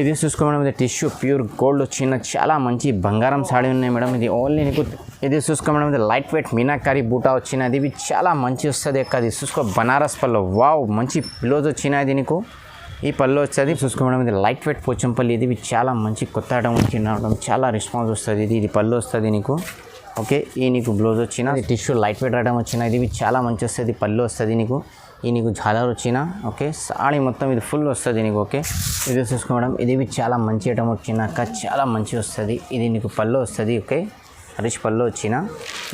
ఇది చూసుకో మేడం, ఇది టిష్యూ ప్యూర్ గోల్డ్ వచ్చిన చాలా మంచి బంగారం సాడీ ఉన్నాయి మేడం. ఇది ఓన్లీ నీకు ఇది చూసుకో మేడం, ఇది లైట్ వెయిట్ మీనాకారి బూటా వచ్చినది. ఇవి చాలా మంచి వస్తుంది అక్క. అది చూసుకో బనారస్ పళ్ళు, వావ్ మంచి బ్లౌజ్ వచ్చినది నీకు. ఈ పళ్ళు వచ్చేది చూసుకో మేడం, ఇది లైట్ వెయిట్ పోచంపల్లి. ఇది చాలా మంచి కొత్త ఐటమ్ వచ్చిన చాలా రెస్పాన్స్ వస్తుంది. ఇది పళ్ళు వస్తుంది నీకు. ఓకే, ఈ నీకు బ్లౌజ్ వచ్చిన ఇది టిష్యూ లైట్ వెయిట్ ఐటమ్ వచ్చిన. ఇది చాలా మంచి వస్తుంది. పళ్ళు వస్తుంది నీకు. ఈ నీకు జాలర్ వచ్చిన. ఓకే, సాడీ మొత్తం ఇది ఫుల్ వస్తుంది నీకు. ఓకే, ఇది చూసుకో మేడం, ఇది చాలా మంచి ఐటమ్ వచ్చినాక చాలా మంచి వస్తుంది. ఇది నీకు పళ్ళు వస్తుంది. ఓకే, రిచ్ పళ్ళు వచ్చిన.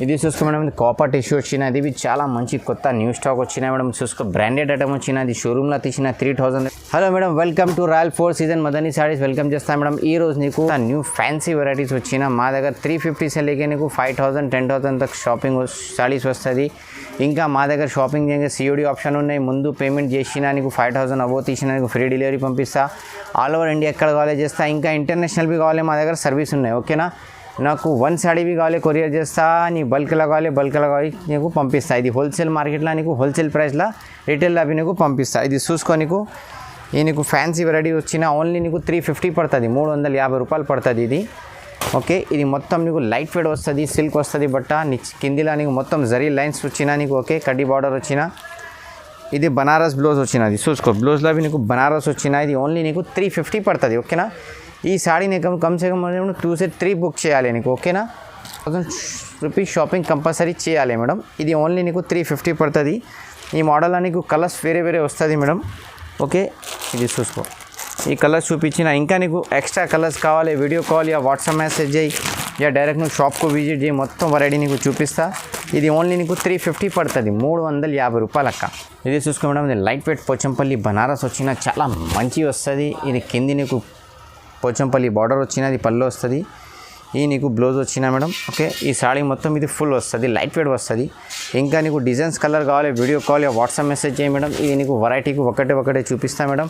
ఇది చూసుకో మేడం, ఇది కాపర్ టిష్యూ వచ్చిన. ఇది చాలా మంచి కొత్త న్యూ స్టాక్ వచ్చినాయి మేడం. చూసుకో బ్రాండెడ్ ఐటమ్ వచ్చిన. ఇది షోరూమ్లో తీసిన 3000. Hello madam, welcome to royal 4 season Madani saris. Welcome చేస్తాను మేడం. ఈ రోజు నీకు న్యూ ఫ్యాన్సీ వెరైటీస్ వచ్చిన. మా దగ్గర 350 से लेके నీకు 5000 10,000 తక్ షాపింగ్ సారీస్ వస్తుంది. ఇంకా మా దగ్గర షాపింగ్ చేయగా సిఓడి ఆప్షన్ ఉన్నాయి. ముందు పేమెంట్ చేసినా నీకు 5000 అబో తీసినా నీకు ఫ్రీ డెలివరీ పంపిస్తా. ఆల్ ఓవర్ ఇండియా ఎక్కడ కావాలి చేస్తా. ఇంకా ఇంటర్నేషనల్ भी కావాలి మా దగ్గర సర్వీస్ ఉన్నాయి. ఓకేనా, నాకు 1 సాడీ भी కావాలి కొరియర్ చేస్తా. నీ బల్క్లో కావాలి నీకు పంపిస్తా. ఇది హోల్సేల్ మార్కెట్లో నీకు హోల్సేల్ ప్రైస్లో రిటైల్లో అవి నీకు పంపిస్తా. ఇది చూసుకో నీకు. ఈ నీకు ఫ్యాన్సీ వెరైటీ వచ్చిన ఓన్లీ నీకు 350 పడుతుంది. 350 రూపాయలు పడుతుంది ఇది. ఓకే, ఇది మొత్తం నీకు లైట్ వెయిట్ వస్తుంది. సిల్క్ వస్తుంది బట్ట. కిందిలో నీకు మొత్తం జరీ లైన్స్ వచ్చిన నీకు. ఓకే, కడ్డీ బార్డర్ వచ్చిన. ఇది బనారస్ బ్లౌజ్ వచ్చినది. చూసుకో బ్లౌజ్లో అవి నీకు బనారస్ వచ్చిన. ఇది ఓన్లీ నీకు 350 పడుతుంది. ఓకేనా, ఈ సాడీ నీకు కమ్సే కమ్ 2 से 3 బుక్ చేయాలి నీకు. ఓకేనా, 1000 రూపీస్ షాపింగ్ కంపల్సరీ చేయాలి మేడం. ఇది ఓన్లీ నీకు 350 పడుతుంది. ఈ మోడల్లో నీకు కలర్స్ వేరే వస్తుంది మేడం. ఓకే, ఇది చూసుకో. ఈ కలర్స్ చూపించిన. ఇంకా నీకు ఎక్స్ట్రా కలర్స్ కావాలి, video call yeah WhatsApp message చేయి, యా డైరెక్ట్ నువ్వు షాప్కు విజిట్ చేయి. మొత్తం వెరైటీ నీకు చూపిస్తా. ఇది ఓన్లీ నీకు 350 పడుతుంది. 350 రూపాయలు అక్క. ఇది చూసుకో మేడం, ఇది లైట్ వెయిట్ పోచంపల్లి బనారస్ వచ్చిన చాలా మంచి వస్తుంది. ఇది కింది నీకు పోచంపల్లి బార్డర్ వచ్చిన. ఇది పళ్ళు వస్తుంది. ఈ నీకు బ్లౌజ్ వచ్చిన మేడం. ఓకే, ఈ సాడీ మొత్తం ఇది ఫుల్ వస్తుంది. లైట్ వెయిట్ వస్తుంది. ఇంకా నీకు డిజైన్స్ కలర్ కావాలి, వీడియో కాల్ వాట్సాప్ మెసేజ్ చేయి మేడం. ఇది నీకు వెరైటీకి ఒకటే చూపిస్తా మేడం.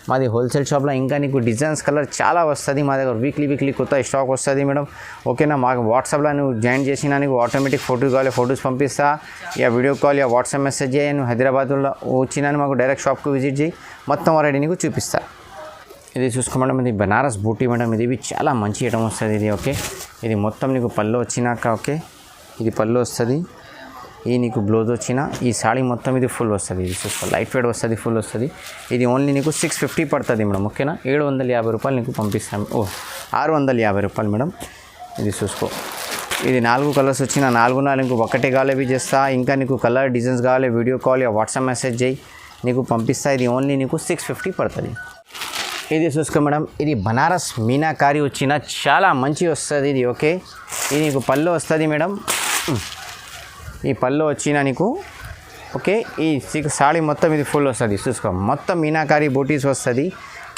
మాది హోల్సేల్ షాప్లో ఇంకా నీకు డిజైన్స్ కలర్ చాలా వస్తుంది. మా దగ్గర వీక్లీ కొత్త స్టాక్ వస్తుంది మేడం. ఓకేనా, మాకు వాట్సాప్లో నువ్వు జాయిన్ చేసినా నీకు ఆటోమేటిక్ ఫోటోస్ కావాలి, ఫొటోస్ పంపిస్తా. Yeah video call WhatsApp message చేయి. నువ్వు హైదరాబాద్లో వచ్చినా మాకు డైరెక్ట్ షాప్కి విజిట్ చేయి. మొత్తం వెరైటీ నీకు చూపిస్తా. ఇది చూసుకో మేడం, ఇది బనారస్ బూటీ మేడం. ఇది చాలా మంచి ఐటమ్ వస్తుంది ఇది. ఓకే, ఇది మొత్తం నీకు పళ్ళు వచ్చినాక. ఓకే, ఇది పళ్ళు వస్తుంది. ఈ నీకు బ్లౌజ్ వచ్చిన. ఈ సాడీ మొత్తం ఇది ఫుల్ వస్తుంది. ఇది చూసుకో లైట్ వెయిట్ వస్తుంది, ఫుల్ వస్తుంది. ఇది ఓన్లీ నీకు 650 పడుతుంది మేడం. ఓకేనా, 750 రూపాయలు నీకు పంపిస్తాం. 650 రూపాయలు మేడం. ఇది చూసుకో. ఇది 4 కలర్స్ వచ్చిన. 4 నీకు ఒకటే కావాలి చేస్తా. ఇంకా నీకు కలర్ డిజైన్స్ కావాలి, వీడియో కాల్ వాట్సాప్ మెసేజ్ చేయి, నీకు పంపిస్తా. ఇది ఓన్లీ నీకు 650 పడుతుంది. ఇది చూసుకో మేడం, ఇది బనారస్ మీనాకారి వచ్చిన చాలా మంచి వస్తుంది ఇది. ఓకే, ఇది నీకు పళ్ళు వస్తుంది మేడం. ఈ పళ్ళు వచ్చిన నీకు. ఓకే, ఈ సాడీ మొత్తం ఇది ఫుల్ వస్తుంది. చూసుకో మొత్తం మీనాకారి బూటీస్ వస్తుంది.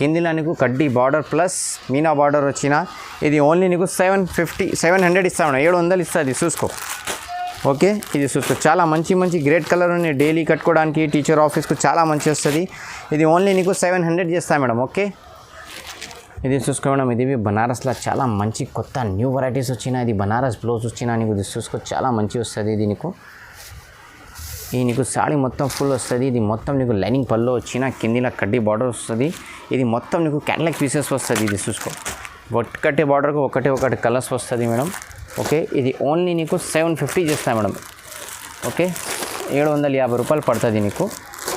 కిందిలో నీకు కడ్డీ బార్డర్ ప్లస్ మీనా బార్డర్ వచ్చిన. ఇది ఓన్లీ నీకు 700 ఇస్తా మేడం. 700 ఇస్తుంది. చూసుకో. ఓకే, ఇది చూసుకో చాలా మంచి గ్రేట్ కలర్ ఉన్నాయి. డైలీ కట్టుకోవడానికి టీచర్ ఆఫీస్కు చాలా మంచి వస్తుంది. ఇది ఓన్లీ నీకు 700 చేస్తా మేడం. ఓకే, ఇది చూసుకో మేడం, ఇది బనారస్లో చాలా మంచి కొత్త న్యూ వెరైటీస్ వచ్చిన. ఇది బనారస్ బ్లౌజ్ వచ్చిన నీకు. ఇది చూసుకో చాలా మంచి వస్తుంది. ఇది నీకు ఈ నీకు సాడీ మొత్తం ఫుల్ వస్తుంది. ఇది మొత్తం నీకు లైనింగ్ పళ్ళు వచ్చిన. కిందిలో కడ్డీ బార్డర్ వస్తుంది. ఇది మొత్తం నీకు క్యాటలాగ్ పీసెస్ వస్తుంది. ఇది చూసుకో ఒక్కటే బార్డర్కు ఒకటి కలర్స్ వస్తుంది మేడం. ఓకే, ఇది ఓన్లీ నీకు 750 చేస్తా మేడం. ఓకే, 750 రూపాయలు పడుతుంది నీకు.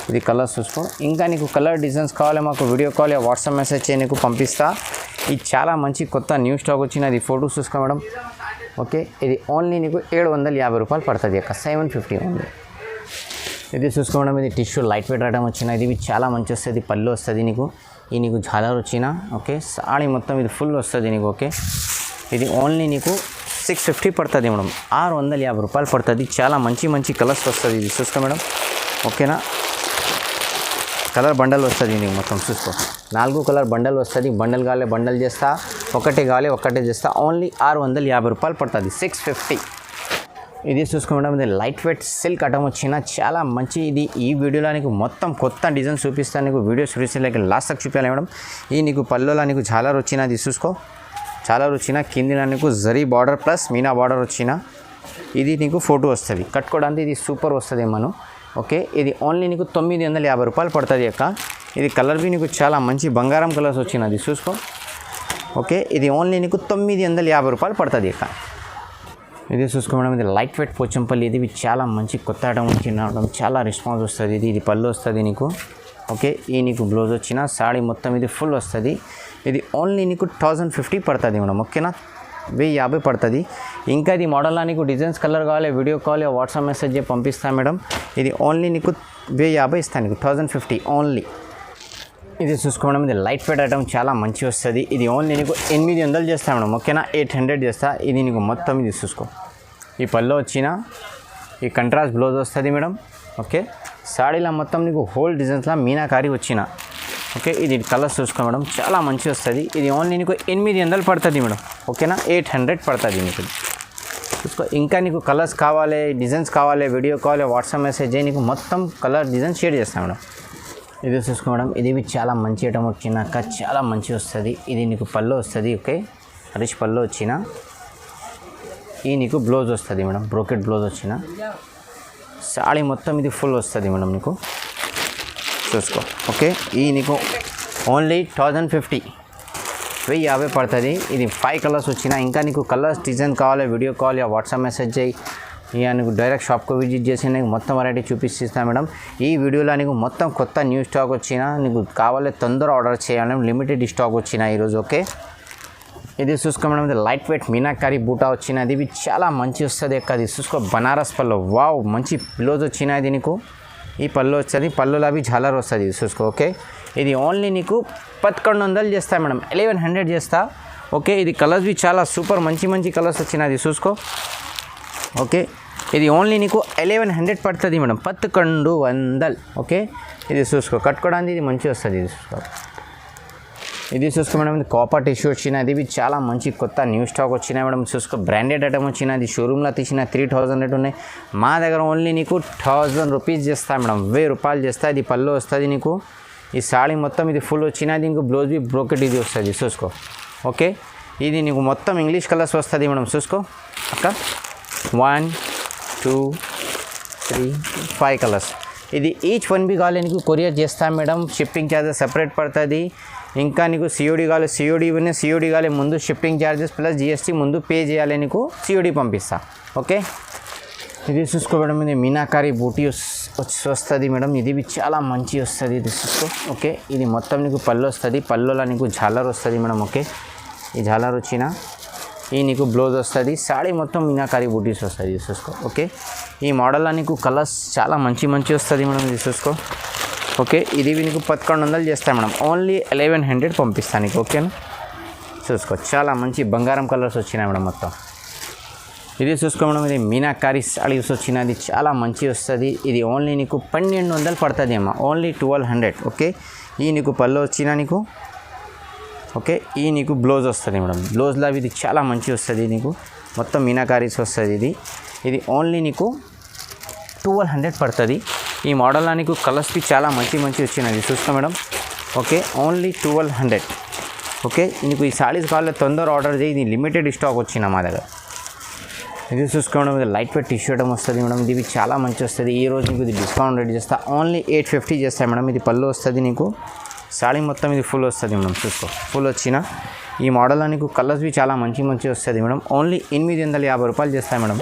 ఇది కలర్స్ చూసుకో. ఇంకా నీకు కలర్ డిజైన్స్ కావాలి మాకు వీడియో కాల్ వాట్సాప్ మెసేజ్ చేయి, నీకు పంపిస్తా. ఇది చాలా మంచి కొత్త న్యూ స్టాక్ వచ్చిన. ఇది ఫోటోస్ చూసుకో మేడం. ఓకే, ఇది ఓన్లీ నీకు 750 రూపాయలు పడుతుంది అక్క. 750 ఓన్లీ. ఇది చూసుకో మేడం, ఇది టిష్యూ లైట్ వెయిట్ ఐటమ్ వచ్చిన. ఇది చాలా మంచి వస్తుంది. పళ్ళు వస్తుంది నీకు. ఈ నీకు జాలర్ వచ్చిన. ఓకే, సాడీ మొత్తం ఇది ఫుల్ వస్తుంది నీకు. ఓకే, ఇది ఓన్లీ నీకు 650 పడుతుంది మేడం. 650 రూపాయలు పడుతుంది. చాలా మంచి కలర్స్ వస్తుంది. ఇది చూసుకో మేడం. ఓకేనా, కలర్ బండల్ వస్తుంది నీకు మొత్తం. చూసుకో 4 కలర్ బండల్ వస్తుంది. బండల్ కావాలి బండల్ చేస్తా, ఒకటే కావాలి ఒకటే చేస్తా. ఓన్లీ 650 రూపాయలు పడుతుంది. 650. ఇది చూసుకో మేడం, ఇది లైట్ వెయిట్ సిల్క్ ఐటమ్ వచ్చిన చాలా మంచి. ఇది ఈ వీడియోలో నీకు మొత్తం కొత్త డిజైన్ చూపిస్తాను. నీకు వీడియో చూపిస్తే లాస్ట్ తక్ చూపించాలి మేడం. ఈ నీకు పళ్ళులో నీకు జాలర్ వచ్చిన. అది చూసుకో చాలా వచ్చిన. కిందిన నీకు zari border plus Meena border వచ్చిన. ఇది నీకు ఫోటో వస్తుంది. కట్టుకోవడానికి ఇది సూపర్ వస్తుంది మనం. ఓకే, ఇది ఓన్లీ నీకు 950 రూపాయలు పడుతుంది అక్క. ఇది కలర్ బి నీకు చాలా మంచి బంగారం కలర్స్ వచ్చినది చూసుకో. ఓకే, ఇది ఓన్లీ నీకు 950 రూపాయలు పడుతుంది ఇక. ఇది చూసుకో మేడం, ఇది లైట్ వెయిట్ పోచంపల్లి. ఇది చాలా మంచి కొత్త ఐటమ్ వచ్చిన చాలా రెస్పాన్స్ వస్తుంది. ఇది పళ్ళు వస్తుంది నీకు. ఓకే, ఈ నీకు బ్లౌజ్ వచ్చిన సాడీ మొత్తం ఇది ఫుల్ వస్తుంది. ఇది ఓన్లీ నీకు 1050 పడుతుంది మేడం. ఓకేనా, 1050 పడుతుంది. ఇంకా ఇది మోడల్లో నీకు డిజైన్స్ కలర్ కావాలి, వీడియో కాల్ వాట్సాప్ మెసేజ్ పంపిస్తాను మేడం. ఇది ఓన్లీ నీకు 1050 ఇస్తాను నీకు, 1050 ఓన్లీ. ఇది చూసుకో మేడం, ఇది లైట్ వెయిట్ ఐటమ్ చాలా మంచి వస్తుంది. ఇది ఓన్లీ నీకు 800 చేస్తా మేడం. ఓకేనా, 800 చేస్తా. ఇది నీకు మొత్తం ఇది చూసుకో. ఈ పళ్ళు వచ్చిన ఈ కంట్రాస్ట్ బ్లౌజ్ వస్తుంది మేడం. ఓకే, సాడీలో మొత్తం నీకు హోల్ డిజైన్స్లో మీనాకారి వచ్చిన. ఓకే, ఇది కలర్స్ చూసుకో మేడం, చాలా మంచి వస్తుంది. ఇది ఓన్లీ నీకు 800 పడుతుంది మేడం. ఓకేనా, 800 పడుతుంది నీకు చూసుకో. ఇంకా నీకు కలర్స్ కావాలి, డిజైన్స్ కావాలి, వీడియో కాల్ వాట్సాప్ మెసేజ్ నీకు మొత్తం కలర్ డిజైన్ షేర్ చేస్తాను మేడం. ఇది చూసుకో మేడం, ఇది చాలా మంచి ఐటమ్ వచ్చినాక చాలా మంచి వస్తుంది. ఇది నీకు పళ్ళు వస్తుంది. ఓకే, రిచ్ పళ్ళు వచ్చిన ఈ నీకు బ్లౌజ్ వస్తుంది మేడం, బ్రోకెట్ బ్లౌజ్ వచ్చిన సాడీ మొత్తం ఇది ఫుల్ వస్తుంది మేడం నీకు చూసుకో. ఓకే, ఈ నీకు ఓన్లీ 1050 పడుతుంది. ఇది 5 కలర్స్ వచ్చిన. ఇంకా నీకు కలర్స్ డిజైన్ కావాలి, వీడియో కాల్ వాట్సాప్ మెసేజ్ చేయి. ఇక నీకు డైరెక్ట్ షాప్కి విజిట్ చేసి నీకు మొత్తం వెరైటీ చూపిస్తాను మేడం. ఈ వీడియోలో నీకు మొత్తం కొత్త న్యూ స్టాక్ వచ్చిన, నీకు కావాలి తొందర ఆర్డర్ చేయాలి, లిమిటెడ్ స్టాక్ వచ్చిన ఈరోజు. ఓకే, ఇది చూసుకో మేడం, ఇది లైట్ వెయిట్ మీనాకారి బూటా వచ్చినది. ఇవి చాలా మంచి వస్తుంది ఎక్క. అది చూసుకో, బనారస్ పళ్ళు. వావ్, మంచి బ్లౌజ్ వచ్చినది నీకు. ఈ పళ్ళు వస్తుంది, పళ్ళులో అవి జాలర్ వస్తుంది. ఇది చూసుకో. ఓకే, ఇది ఓన్లీ నీకు 1100 చేస్తా మేడం, 1100 చేస్తా. ఓకే, ఇది కలర్స్ చాలా సూపర్ మంచి మంచి కలర్స్ వచ్చినది చూసుకో. ఓకే, ఇది ఓన్లీ నీకు 1100 పడుతుంది మేడం, 1100. ఓకే, ఇది చూసుకో, కట్టుకోవడానికి ఇది మంచి వస్తుంది. ఇది చూసుకో. ఇది చూసుకో మేడం, ఇది కాపర్ టిష్యూ వచ్చినది. ఇవి చాలా మంచి కొత్త న్యూ స్టాక్ వచ్చినాయి మేడం. చూసుకో, బ్రాండెడ్ ఐటమ్ వచ్చినది. షోరూమ్లో తీసిన 3000 రేట్ ఉన్నాయి. మా దగ్గర ఓన్లీ నీకు 1000 రూపీస్ చేస్తా మేడం, 1000 రూపాయలు చేస్తా. ఇది పళ్ళు వస్తుంది నీకు. ఈ సాడీ మొత్తం ఇది ఫుల్ వచ్చినది. ఇంకో బ్లౌజ్ బి బ్రోకెట్ ఇది వస్తుంది చూసుకో. ఓకే, ఇది నీకు మొత్తం ఇంగ్లీష్ కలర్స్ వస్తుంది మేడం. చూసుకో అక్క, 1 2 3 5 కలర్స్. ఇది ఈచ్ వన్ బి కావాలి నీకు కొరియర్ చేస్తాను మేడం. షిప్పింగ్ ఛార్జెస్ సెపరేట్ పడుతుంది. ఇంకా నీకు సిఓడి కావాలి, సిఓడి కావాలి ముందు షిప్పింగ్ ఛార్జెస్ ప్లస్ జిఎస్టీ ముందు పే చేయాలి, నీకు సిఓడి పంపిస్తా. ఓకే, ఇది చూసుకో మేడం, ఇది మీనాకారి బూటీ వస్తుంది మేడం. ఇది చాలా మంచి వస్తుంది. ఇది చూసుకో. ఓకే, ఇది మొత్తం నీకు పళ్ళు వస్తుంది. పళ్ళులో నీకు జాలర్ వస్తుంది మేడం. ఓకే, ఈ జాలర్ వచ్చిన ఈ నీకు బ్లౌజ్ వస్తుంది. సాడీ మొత్తం మీనాకారి బూటీస్ వస్తుంది. ఇది చూసుకో. ఓకే, ఈ మోడల్లో నీకు కలర్స్ చాలా మంచి మంచి వస్తుంది మేడం. ఇది చూసుకో. ఓకే, ఇది నీకు 1100 చేస్తాను మేడం, ఓన్లీ 1100 పంపిస్తాను నీకు. ఓకేనా, చూసుకో, చాలా మంచి బంగారం కలర్స్ వచ్చినాయి మేడం మొత్తం. ఇది చూసుకో మేడం, ఇది మీనాకారి సాడీస్ వచ్చినది. చాలా మంచి వస్తుంది. ఇది ఓన్లీ నీకు 1200 పడుతుంది అమ్మ, ఓన్లీ 1200. ఓకే, ఈ నీకు పళ్ళు వచ్చినా నీకు. ఓకే, ఈ నీకు బ్లౌజ్ వస్తుంది మేడం. బ్లౌజ్లో ఇది చాలా మంచి వస్తుంది నీకు, మొత్తం మీనాకారీస్ వస్తుంది. ఇది ఓన్లీ నీకు 1200 పడుతుంది. ఈ మోడల్లో నీకు కలర్స్ చాలా మంచి మంచి వచ్చినది చూసుకో మేడం. Okay, only 1200. ఓకే, నీకు ఈ సారీస్ కావాలి తొందర ఆర్డర్ చేయి. ఇది లిమిటెడ్ స్టాక్ వచ్చిన మా దగ్గర. ఇది చూసుకోవడం, ఇది లైట్ వెయిట్ టీ షర్ట్ వస్తుంది మేడం. ఇది చాలా మంచి వస్తుంది. ఈ రోజు నీకు ఇది డిస్కౌంట్ రేట్ చేస్తా, ఓన్లీ 850 చేస్తాయి మేడం. ఇది పళ్ళు వస్తుంది నీకు. సాడీ మొత్తం ఇది ఫుల్ వస్తుంది మేడం. చూసుకో, ఫుల్ వచ్చిన ఈ మోడల్లో నీకు కలర్స్ చాలా మంచి మంచి వస్తుంది మేడం. ఓన్లీ 850 రూపాయలు చేస్తాయి మేడం.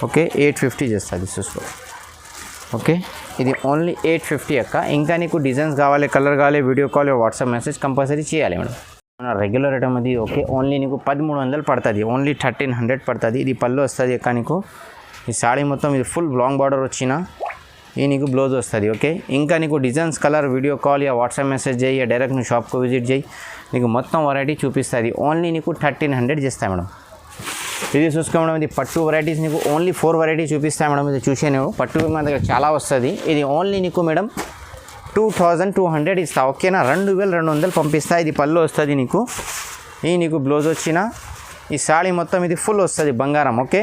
ఓకే, 850 చేస్తుంది చూసుకో. ఓకే, ఇది ఓన్లీ 850 అక్క. ఇంకా నీకు డిజైన్స్ కావాలి, కలర్ కావాలి, video call WhatsApp message compulsory చేయాలి మేడం. మన రెగ్యులర్ ఐటమ్ అది. ఓకే, ఓన్లీ నీకు 1300 పడుతుంది, ఓన్లీ 1300 పడుతుంది. ఇది పళ్ళు వస్తుంది అక్క నీకు. ఈ సాడీ మొత్తం ఇది ఫుల్ లాంగ్ బార్డర్ వచ్చిన ఈ నీకు బ్లౌజ్ వస్తుంది. ఓకే, ఇంకా నీకు designs colour video call WhatsApp message చేయి, డైరెక్ట్ నువ్వు షాప్కి విజిట్ చేయి, నీకు మొత్తం వెరైటీ చూపిస్తుంది. ఓన్లీ నీకు 1300 చేస్తాయి మేడం. ఇది చూసుకో మేడం, ఇది పట్టు వెరైటీస్ నీకు ఓన్లీ 4 వెరైటీస్ చూపిస్తాయి మేడం. ఇది చూసే నువ్వు పట్టు మన దగ్గర చాలా వస్తుంది. ఇది ఓన్లీ నీకు మేడం 2200 ఇస్తా. ఓకేనా, 2200 పంపిస్తా. ఇది పళ్ళు వస్తుంది నీకు. ఈ నీకు బ్లౌజ్ వచ్చిన ఈ సాడీ మొత్తం ఇది ఫుల్ వస్తుంది బంగారం. ఓకే,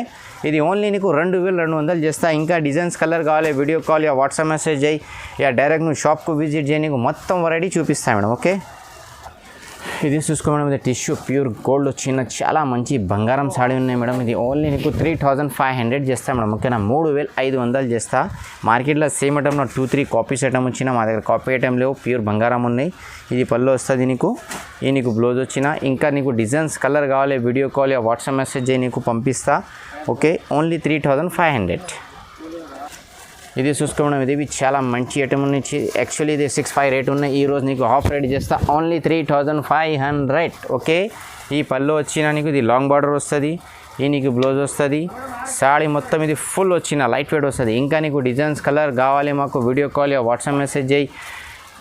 ఇది ఓన్లీ నీకు 2200 చేస్తా. ఇంకా డిజైన్స్ కలర్ కావాలి, వీడియో కాల్ వాట్సాప్ మెసేజ్ చేయి, డైరెక్ట్ నువ్వు షాప్కు విజిట్ చేయి, నీకు మొత్తం వెరైటీ చూపిస్తాను మేడం. ఓకే, ఇది చూసుకో మేడం, ఇది టిష్యూ ప్యూర్ గోల్డ్ వచ్చిన చాలా మంచి బంగారం సాడీ ఉన్నాయి మేడం. ఇది ఓన్లీ నీకు 3500 చేస్తా మేడం. ఓకేనా, 3500 చేస్తా. మార్కెట్లో సేమ్ ఐటమ్లో 2-3 కాపీస్ ఐటమ్ వచ్చినా మా దగ్గర కాపీ ఐటమ్ లేవు, ప్యూర్ బంగారం ఉన్నాయి. ఇది పళ్ళు వస్తుంది నీకు, ఇది నీకు బ్లౌజ్ వచ్చిన. ఇంకా నీకు డిజైన్స్ కలర్ కావాలి, వీడియో కాల్ వాట్సాప్ మెసేజ్ చేయి, నీకు పంపిస్తా. Okay, only 3500. ఇది చూసుకోవడం, ఇది చాలా మంచి ఐటమ్ ఉన్నాయి. యాక్చువల్లీ ఇది 65 రేట్ ఉన్నాయి, ఈరోజు నీకు హాఫ్ రేట్ చేస్తా, ఓన్లీ 3500. ఓకే, ఈ పళ్ళు వచ్చిన నీకు ఇది లాంగ్ బార్డర్ వస్తుంది, ఈ నీకు బ్లౌజ్ వస్తుంది. సాడీ మొత్తం ఇది ఫుల్ వచ్చిన లైట్ వెయిట్ వస్తుంది. ఇంకా నీకు డిజైన్స్ కలర్ కావాలి మాకు వీడియో కాల్ వాట్సాప్ మెసేజ్ చేయి,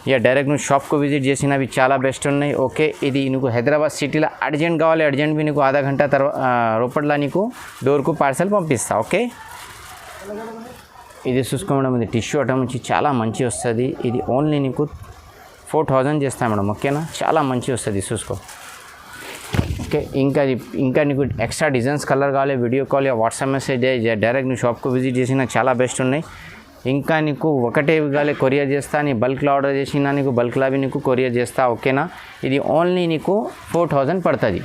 ఇక డైరెక్ట్ నువ్వు షాప్కు విజిట్ చేసినవి చాలా బెస్ట్ ఉన్నాయి. ఓకే, ఇది నీకు హైదరాబాద్ సిటీలో అర్జెంట్ కావాలి, అర్జెంట్ బి నీకు ఆధా గంట తర్వాత రూపట్లా నీకు డోర్కు పార్సల్ పంపిస్తా. ఓకే, ఇది చూసుకో మేడం, ఇది టిష్యూ ఐటమ్ నుంచి చాలా మంచి వస్తుంది. ఇది ఓన్లీ నీకు 4000 చేస్తాను మేడం. ఓకేనా, చాలా మంచి వస్తుంది, చూసుకో. ఓకే, ఇంకా నీకు ఎక్స్ట్రా డిజైన్స్ కలర్ కావాలి video call WhatsApp message direct నువ్వు షాప్కు విజిట్ చేసినా చాలా బెస్ట్ ఉన్నాయి. ఇంకా నీకు ఒకటే కావాలి కొరియర్ చేస్తా, నీ బల్క్లో ఆర్డర్ చేసినా నీకు బల్క్లో అవి నీకు కొరియర్ చేస్తా. ఓకేనా, ఇది ఓన్లీ నీకు 4000 పడుతుంది.